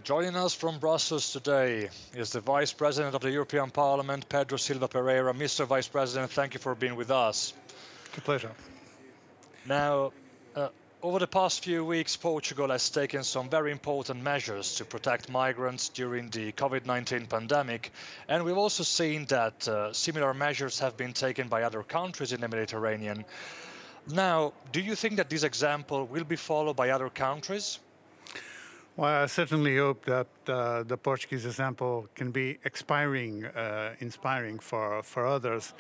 Joining us from Brussels today is the Vice President of the European Parliament, Pedro Silva Pereira. Mr. Vice President, thank you for being with us. It's a pleasure. Now, over the past few weeks, Portugal has taken some very important measures to protect migrants during the COVID-19 pandemic, and we've also seen that similar measures have been taken by other countries in the Mediterranean. Now, do you think that this example will be followed by other countries? Well, I certainly hope that the Portuguese example can be inspiring for others.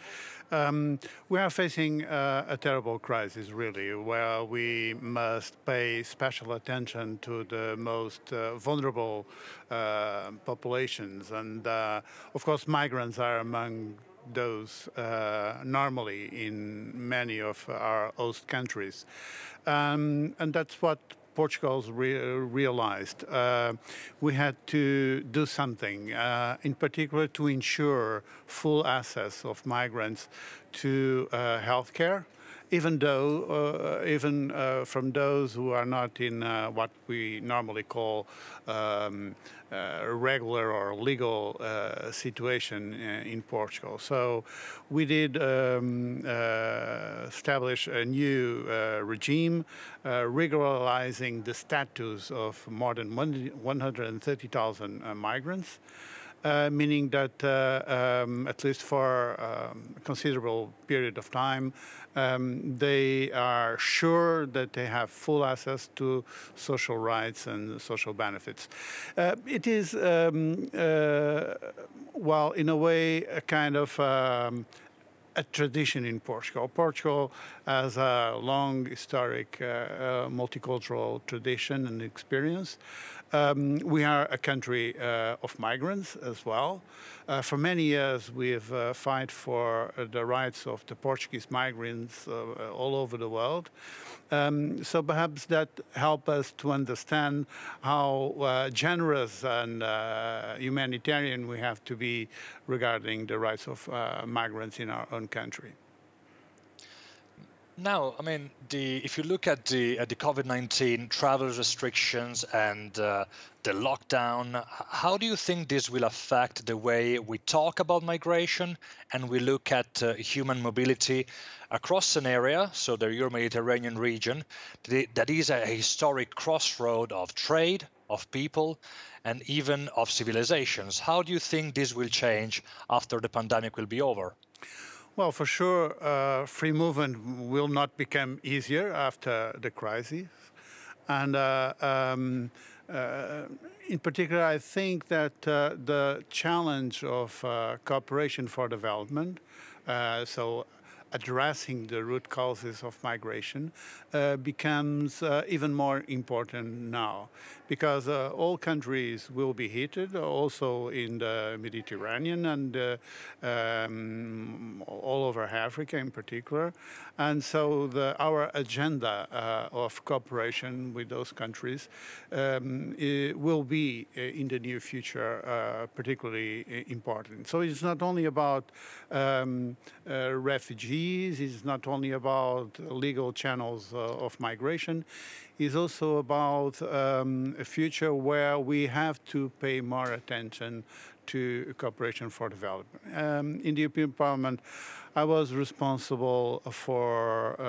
We are facing a terrible crisis, really, where we must pay special attention to the most vulnerable populations. And, of course, migrants are among those normally in many of our host countries. And that's what Portugal's realized. We had to do something, in particular to ensure full access of migrants to healthcare, even from those who are not in what we normally call regular or legal situation in Portugal. So we did establish a new regime regularizing the status of more than 130,000 migrants. Meaning that at least for a considerable period of time, they are sure that they have full access to social rights and social benefits. It is, well, in a way, a kind of a tradition in Portugal. Portugal has a long historic multicultural tradition and experience. We are a country of migrants as well. For many years, we've fought for the rights of the Portuguese migrants all over the world. So perhaps that helps us to understand how generous and humanitarian we have to be regarding the rights of migrants in our own country. Now, I mean, if you look at the COVID-19 travel restrictions and the lockdown, how do you think this will affect the way we talk about migration and we look at human mobility across an area, so the Euro-Mediterranean region, that is a historic crossroad of trade, of people, and even of civilizations? How do you think this will change after the pandemic will be over? Well, for sure, free movement will not become easier after the crisis. And in particular, I think that the challenge of cooperation for development, so addressing the root causes of migration, becomes even more important now, because all countries will be hit, also in the Mediterranean and all over Africa in particular. And so our agenda of cooperation with those countries will be in the near future particularly important. So it's not only about refugees, it's not only about legal channels of migration, it's also about a future where we have to pay more attention to cooperation for development. In the European Parliament, I was responsible for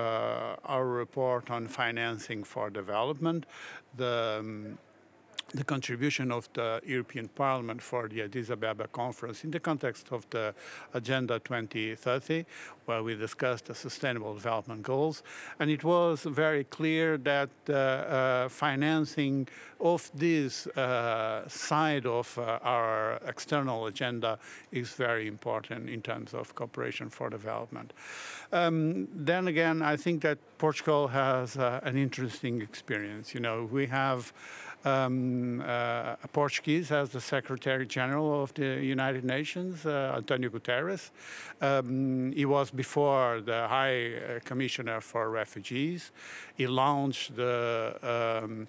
our report on financing for development, the contribution of the European Parliament for the Addis Ababa conference in the context of the Agenda 2030, where we discussed the Sustainable Development Goals. And it was very clear that financing of this side of our external agenda is very important in terms of cooperation for development. Then again, I think that Portugal has an interesting experience. You know, we have a Portuguese as the Secretary General of the United Nations, Antonio Guterres. He was before the High Commissioner for Refugees. He launched the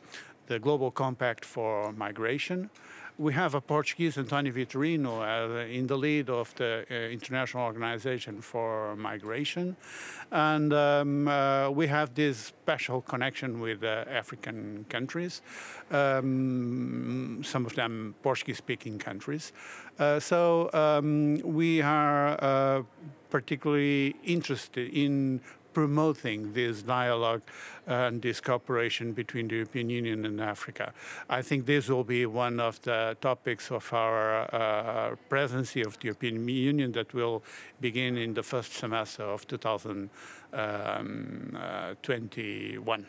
Global Compact for Migration. we have a Portuguese, António Vitorino, in the lead of the International Organization for Migration. And we have this special connection with African countries, some of them Portuguese-speaking countries. So we are particularly interested in promoting this dialogue and this cooperation between the European Union and Africa. I think this will be one of the topics of our presidency of the European Union that will begin in the first semester of 2021.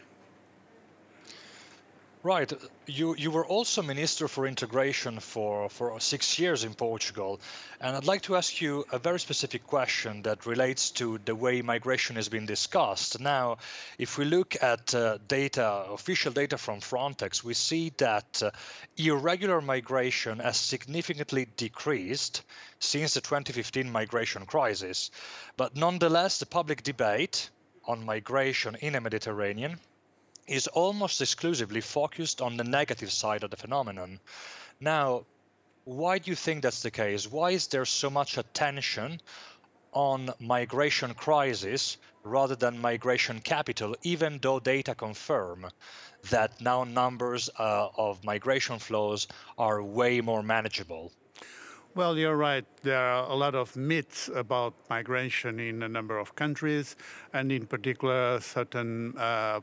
Right. You were also Minister for Integration for 6 years in Portugal. And I'd like to ask you a very specific question that relates to the way migration has been discussed. Now, if we look at official data from Frontex, we see that irregular migration has significantly decreased since the 2015 migration crisis. But nonetheless, the public debate on migration in the Mediterranean is almost exclusively focused on the negative side of the phenomenon. Now, why do you think that's the case? Why is there so much attention on migration crisis rather than migration capital, even though data confirm that now numbers of migration flows are way more manageable? Well, you're right. There are a lot of myths about migration in a number of countries, and in particular, certain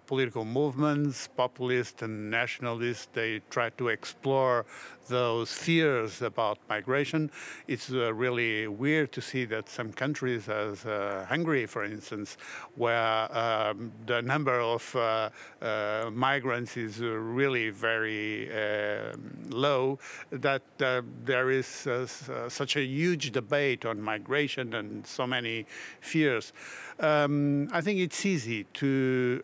political movements, populist and nationalist, they try to explore those fears about migration. It's really weird to see that some countries, as Hungary, for instance, where the number of migrants is really very low, that there is such a huge debate on migration and so many fears. I think it's easy to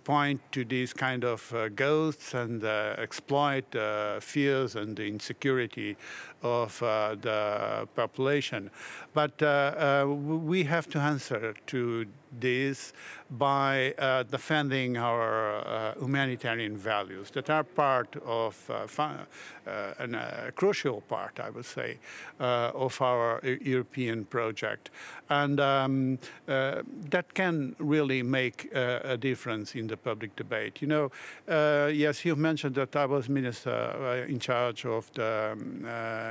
point to these kind of ghosts and exploit fears and the insecurity of the population. But we have to answer to this by defending our humanitarian values that are part of, a crucial part, I would say, of our European project. And that can really make a difference in the public debate. You know, yes, you've mentioned that I was minister in charge of the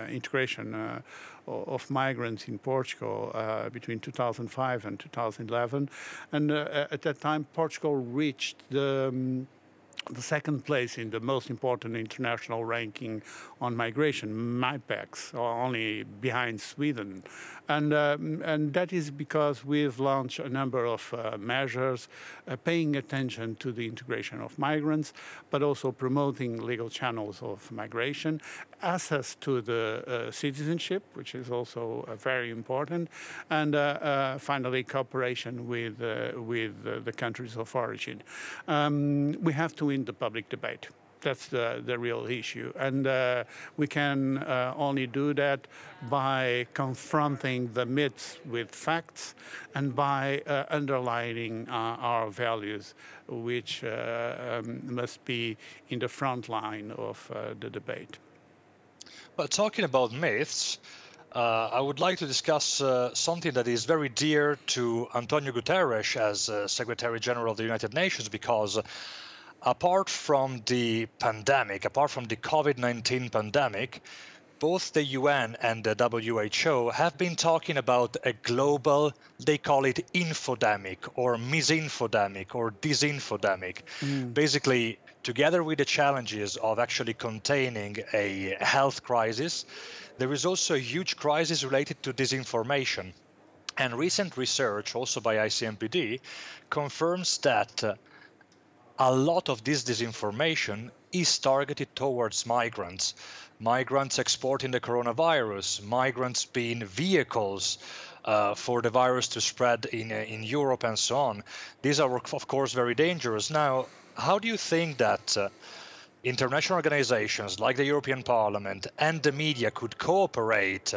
integration of migrants in Portugal between 2005 and 2011. And at that time, Portugal reached the second place in the most important international ranking on migration, MIPEX, only behind Sweden. And that is because we've launched a number of measures paying attention to the integration of migrants, but also promoting legal channels of migration, access to the citizenship, which is also very important, and finally cooperation with the countries of origin. We have to win the public debate. That's the real issue. And we can only do that by confronting the myths with facts and by underlining our values, which must be in the front line of the debate. Well, talking about myths, I would like to discuss something that is very dear to Antonio Guterres as Secretary General of the United Nations, because apart from the pandemic, apart from the COVID-19 pandemic, both the UN and the WHO have been talking about a global, they call it infodemic or misinfodemic or disinfodemic. Basically, together with the challenges of actually containing a health crisis, there is also a huge crisis related to disinformation. And recent research, also by ICMPD, confirms that a lot of this disinformation is targeted towards migrants. Migrants exporting the coronavirus, migrants being vehicles for the virus to spread in Europe and so on. These are, of course, very dangerous. Now, how do you think that international organizations like the European Parliament and the media could cooperate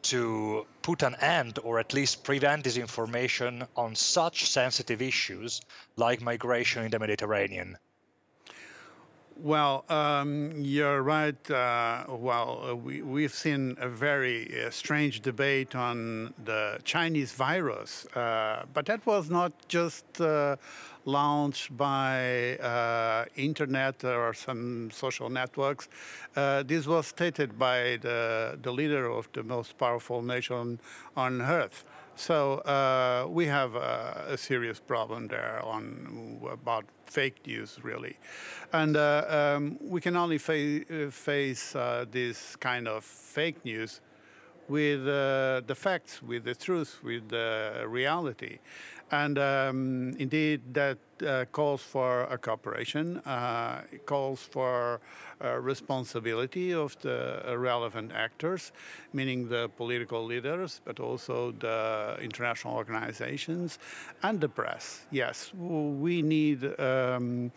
to put an end or at least prevent disinformation on such sensitive issues like migration in the Mediterranean? Well, you're right. We've seen a very strange debate on the Chinese virus, but that was not just launched by internet or some social networks. This was stated by the leader of the most powerful nation on earth. So we have a serious problem there about fake news, really. And we can only face this kind of fake news with the facts, with the truth, with the reality. And indeed, that calls for a cooperation, it calls for responsibility of the relevant actors, meaning the political leaders, but also the international organizations and the press. Yes, we need to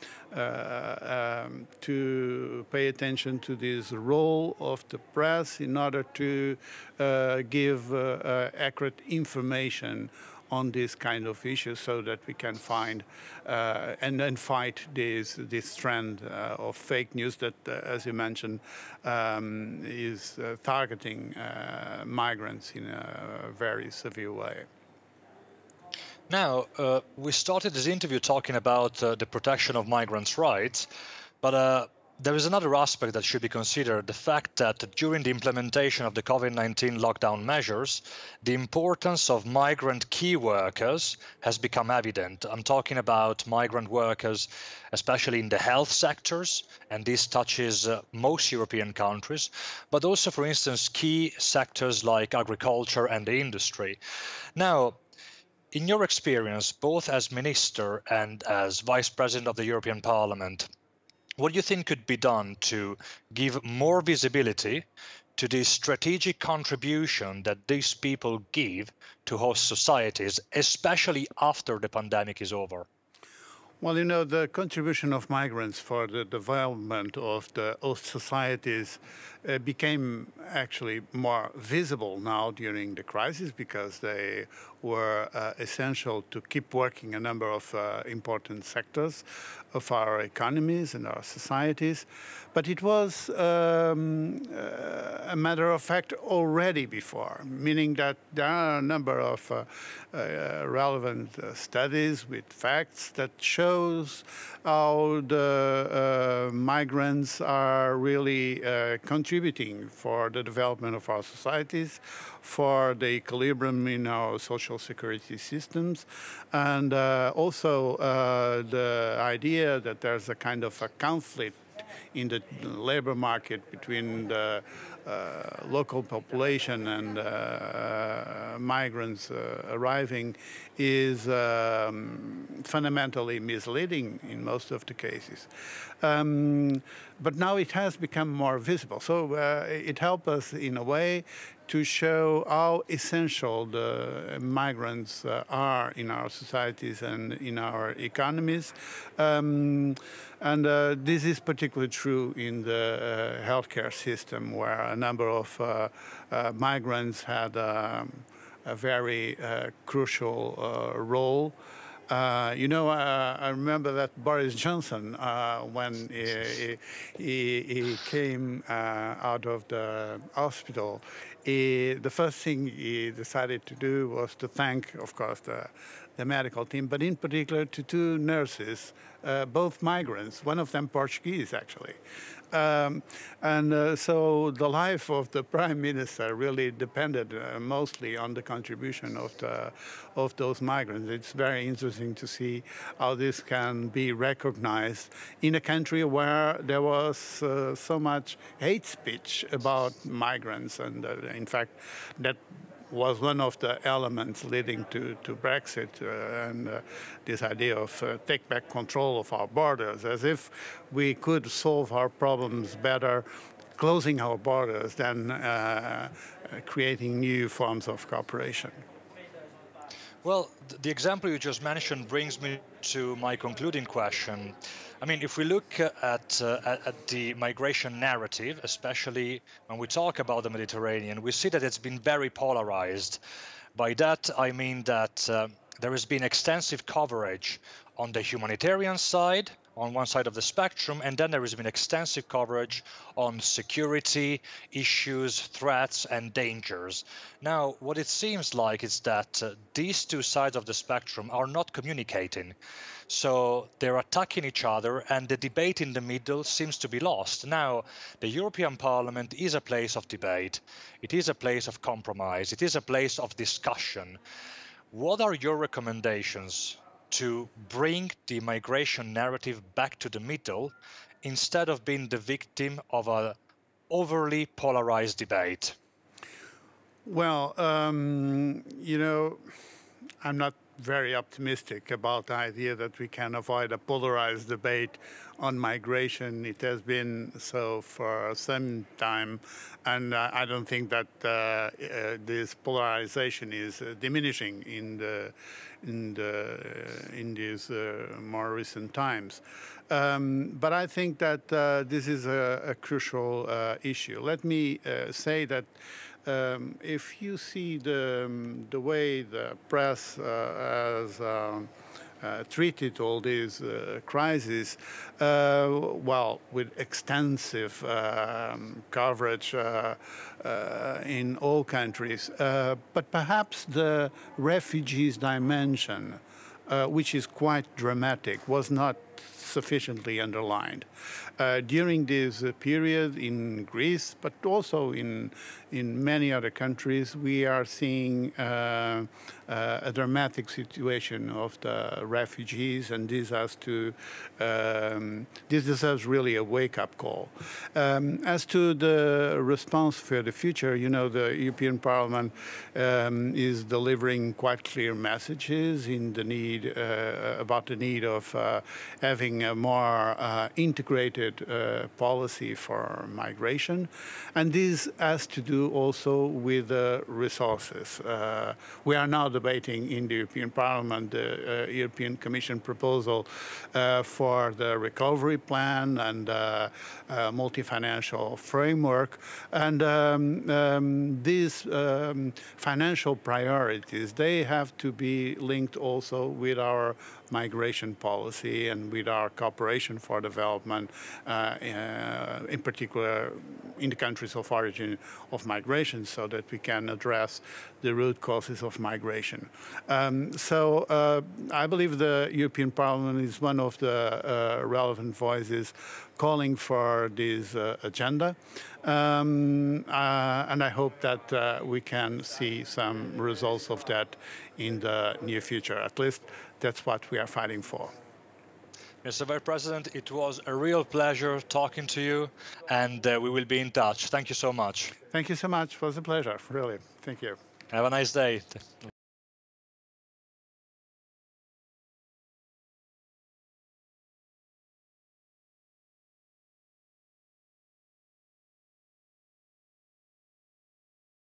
pay attention to this role of the press in order to give accurate information on this kind of issues, so that we can find and then fight this trend of fake news that, as you mentioned, is targeting migrants in a very severe way. Now, we started this interview talking about the protection of migrants' rights, but there is another aspect that should be considered, the fact that during the implementation of the COVID-19 lockdown measures, the importance of migrant key workers has become evident. I'm talking about migrant workers, especially in the health sectors, and this touches most European countries, but also, for instance, key sectors like agriculture and the industry. Now, in your experience, both as minister and as vice president of the European Parliament, what do you think could be done to give more visibility to the strategic contribution that these people give to host societies, especially after the pandemic is over? Well, you know, the contribution of migrants for the development of the host societies became actually more visible now during the crisis, because they were essential to keep working a number of important sectors of our economies and our societies. But it was a matter of fact already before, meaning that there are a number of relevant studies with facts that shows how the migrants are really contributing for the development of our societies, for the equilibrium in our social security systems, and also the idea that there's a kind of a conflict in the labor market between the local population and migrants arriving is fundamentally misleading in most of the cases. But now it has become more visible. So it helps us in a way to show how essential the migrants are in our societies and in our economies. This is particularly true in the healthcare system, where a number of migrants had a very crucial role. I remember that Boris Johnson, when he came out of the hospital, the first thing he decided to do was to thank, of course, the medical team, but in particular to two nurses, both migrants, one of them Portuguese, actually. So the life of the Prime Minister really depended mostly on the contribution of those migrants. It's very interesting to see how this can be recognized in a country where there was so much hate speech about migrants, and in fact, that was one of the elements leading to Brexit and this idea of take back control of our borders, as if we could solve our problems better closing our borders than creating new forms of cooperation. Well, the example you just mentioned brings me to my concluding question. I mean, if we look at the migration narrative, especially when we talk about the Mediterranean, we see that it's been very polarized. By that, I mean that there has been extensive coverage on the humanitarian side, on one side of the spectrum, and then there has been extensive coverage on security issues, threats, and dangers. Now, what it seems like is that these two sides of the spectrum are not communicating. So they're attacking each other, and the debate in the middle seems to be lost. Now, the European Parliament is a place of debate. It is a place of compromise. It is a place of discussion. What are your recommendations to bring the migration narrative back to the middle instead of being the victim of an overly polarized debate? Well, you know, I'm not very optimistic about the idea that we can avoid a polarized debate on migration. It has been so for some time, and I don't think that this polarization is diminishing in these more recent times. But I think that this is a crucial issue. Let me say that if you see the way the press has treated all these crises, well, with extensive coverage in all countries, but perhaps the refugees dimension, which is quite dramatic, was not sufficiently underlined. During this period in Greece, but also in many other countries, we are seeing a dramatic situation of the refugees, and this deserves really a wake-up call. As to the response for the future, you know, the European Parliament is delivering quite clear messages in the need about the need of having a more integrated policy for migration, and this has to do also with resources. We are now debating in the European Parliament the European Commission proposal for the recovery plan and multi-financial framework, and these financial priorities, they have to be linked also with our migration policy and with our cooperation for development, in particular in the countries of origin of migration, so that we can address the root causes of migration. So I believe the European Parliament is one of the relevant voices calling for this agenda. And I hope that we can see some results of that in the near future. At least that's what we are fighting for. Mr. Vice President, it was a real pleasure talking to you, and we will be in touch. Thank you so much. Thank you so much. It was a pleasure, really. Thank you. Have a nice day.